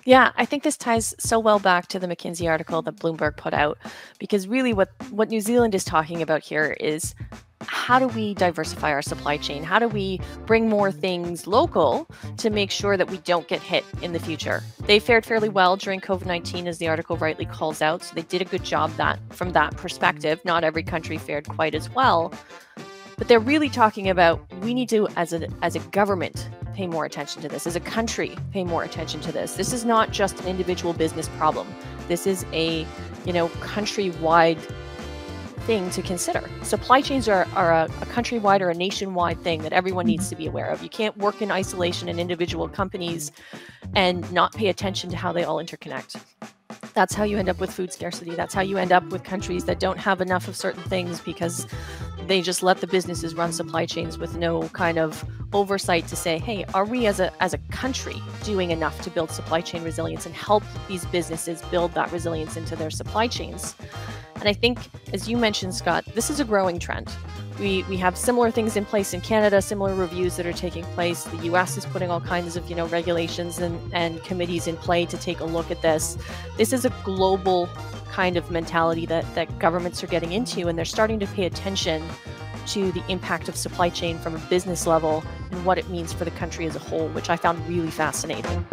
Yeah, I think this ties so well back to the McKinsey article that Bloomberg put out, because really what New Zealand is talking about here is how do we diversify our supply chain? How do we bring more things local to make sure that we don't get hit in the future? They fared fairly well during COVID-19, as the article rightly calls out. So they did a good job from that perspective. Not every country fared quite as well. But they're really talking about we need to, as a government, pay more attention to this. As a country, pay more attention to this. This is not just an individual business problem. This is a, countrywide thing to consider. Supply chains are a countrywide or a nationwide thing that everyone needs to be aware of. You can't work in isolation in individual companies and not pay attention to how they all interconnect. That's how you end up with food scarcity. That's how you end up with countries that don't have enough of certain things because they just let the businesses run supply chains with no kind of oversight to say, hey, are we as a country doing enough to build supply chain resilience and help these businesses build that resilience into their supply chains? And I think, as you mentioned, Scott, this is a growing trend. We have similar things in place in Canada, similar reviews that are taking place. The US is putting all kinds of, regulations and committees in play to take a look at this. This is a global kind of mentality that governments are getting into, and they're starting to pay attention to the impact of supply chain from a business level and what it means for the country as a whole, which I found really fascinating.